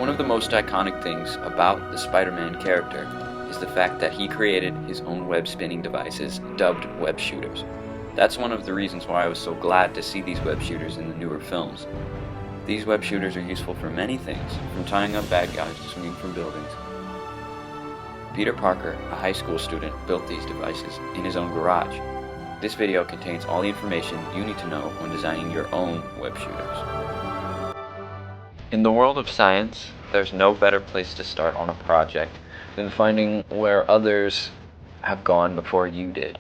One of the most iconic things about the Spider-Man character is the fact that he created his own web spinning devices dubbed web shooters. That's one of the reasons why I was so glad to see these web shooters in the newer films. These web shooters are useful for many things, from tying up bad guys to swinging from buildings. Peter Parker, a high school student, built these devices in his own garage. This video contains all the information you need to know when designing your own web shooters. In the world of science, there's no better place to start on a project than finding where others have gone before you did.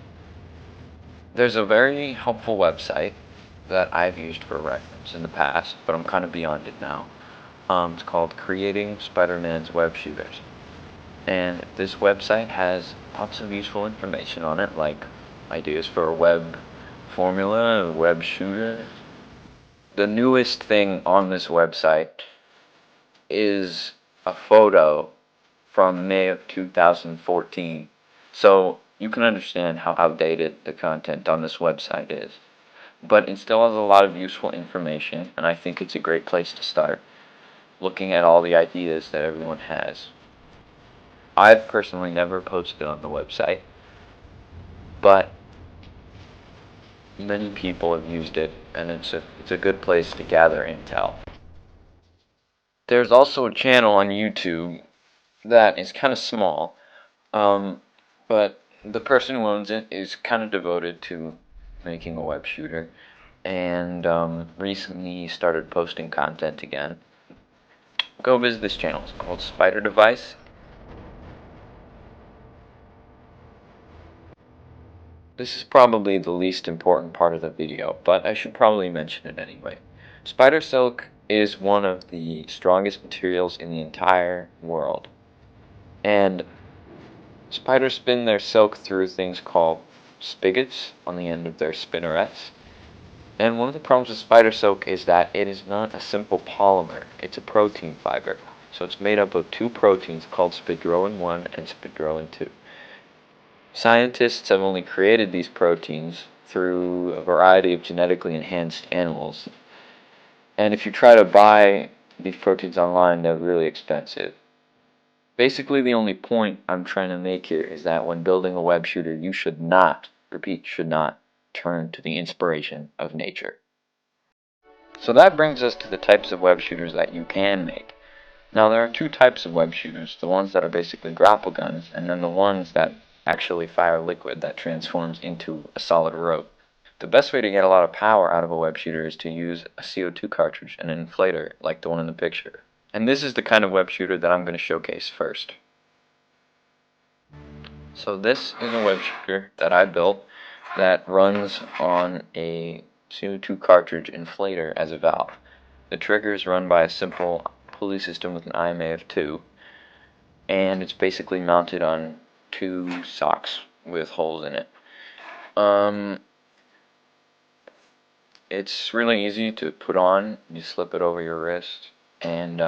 There's a very helpful website that I've used for reference in the past, but I'm kind of beyond it now. It's called Creating Spider-Man's Web Shooters. And this website has lots of useful information on it, like ideas for a web formula, a web shooter. The newest thing on this website is a photo from May of 2014. So you can understand how outdated the content on this website is. But it still has a lot of useful information, and I think it's a great place to start, looking at all the ideas that everyone has. I've personally never posted on the website, but many people have used it, and it's a good place to gather intel. There's also a channel on YouTube that is kind of small, but the person who owns it is kind of devoted to making a web shooter, and recently started posting content again. Go visit this channel. It's called Spider Device. This is probably the least important part of the video, but I should probably mention it anyway. Spider silk is one of the strongest materials in the entire world. And spiders spin their silk through things called spigots on the end of their spinnerets. And one of the problems with spider silk is that it is not a simple polymer, it's a protein fiber. So it's made up of two proteins called spidroin 1 and spidroin 2. Scientists have only created these proteins through a variety of genetically enhanced animals. And if you try to buy these proteins online, they're really expensive. Basically, the only point I'm trying to make here is that when building a web shooter, you should not, repeat, should not, turn to the inspiration of nature. So that brings us to the types of web shooters that you can make. Now, there are two types of web shooters, the ones that are basically grapple guns, and then the ones that actually fire liquid that transforms into a solid rope. The best way to get a lot of power out of a web shooter is to use a CO2 cartridge and an inflator like the one in the picture. And this is the kind of web shooter that I'm going to showcase first. So this is a web shooter that I built that runs on a CO2 cartridge inflator as a valve. The trigger is run by a simple pulley system with an IMA of 2, and it's basically mounted on two socks with holes in it. It's really easy to put on. You slip it over your wrist, and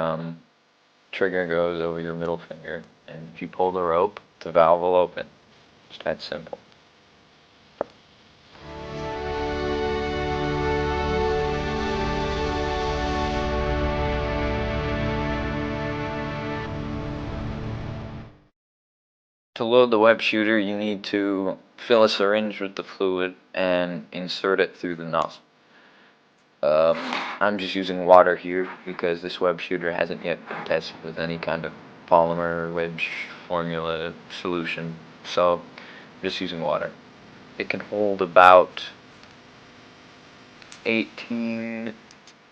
trigger goes over your middle finger, and if you pull the rope, the valve will open. It's that simple. To load the web shooter, you need to fill a syringe with the fluid and insert it through the nozzle. I'm just using water here because this web shooter hasn't yet been tested with any kind of polymer wedge formula solution, so I'm just using water. It can hold about 18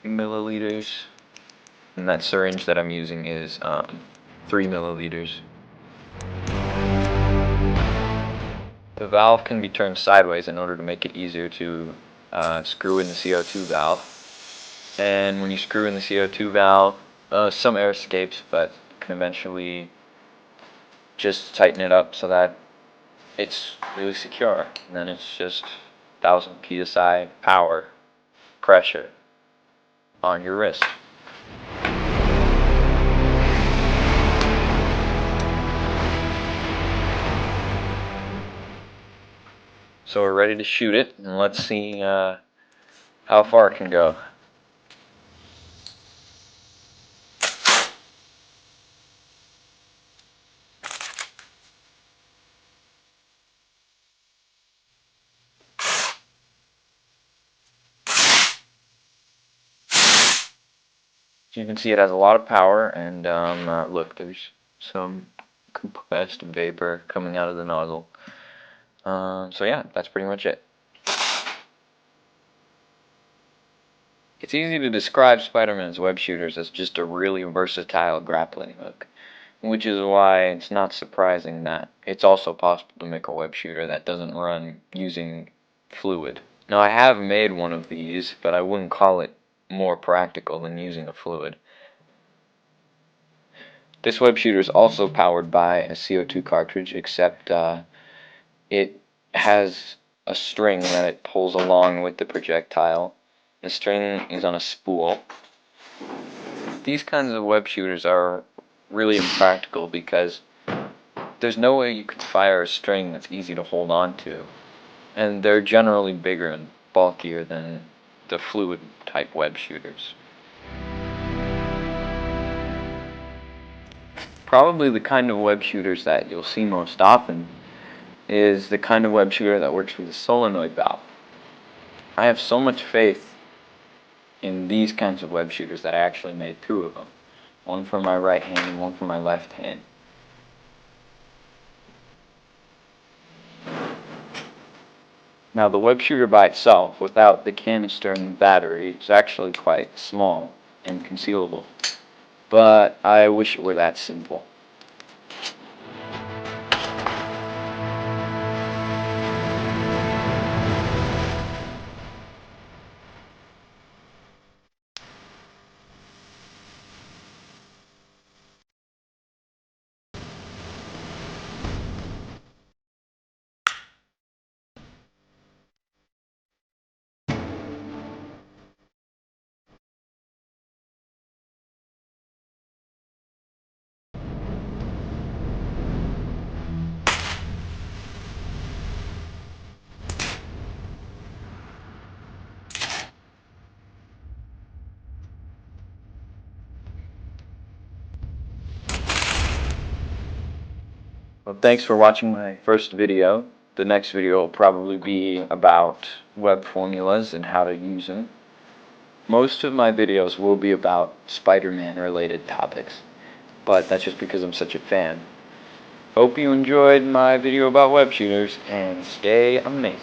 milliliters, and that syringe that I'm using is 3 milliliters. The valve can be turned sideways in order to make it easier to screw in the CO2 valve. And when you screw in the CO2 valve, some air escapes, but you can eventually just tighten it up so that it's really secure. And then it's just 1000 psi power pressure on your wrist. So we're ready to shoot it, and let's see how far it can go. You can see it has a lot of power, and look, there's some compressed vapor coming out of the nozzle. So yeah, that's pretty much it. It's easy to describe Spider-Man's web shooters as just a really versatile grappling hook, which is why it's not surprising that it's also possible to make a web shooter that doesn't run using fluid. Now, I have made one of these, but I wouldn't call it more practical than using a fluid. This web shooter is also powered by a CO2 cartridge, except it has a string that it pulls along with the projectile. The string is on a spool. These kinds of web shooters are really impractical because there's no way you could fire a string that's easy to hold on to. And they're generally bigger and bulkier than the fluid type web shooters. Probably the kind of web shooters that you'll see most often is the kind of web shooter that works with a solenoid valve. I have so much faith in these kinds of web shooters that I actually made two of them. One for my right hand and one for my left hand. Now the web shooter by itself, without the canister and the battery, is actually quite small and concealable. But I wish it were that simple. Well, thanks for watching my first video. The next video will probably be about web formulas and how to use them. Most of my videos will be about Spider-Man related topics, but that's just because I'm such a fan. Hope you enjoyed my video about web shooters, and stay amazing.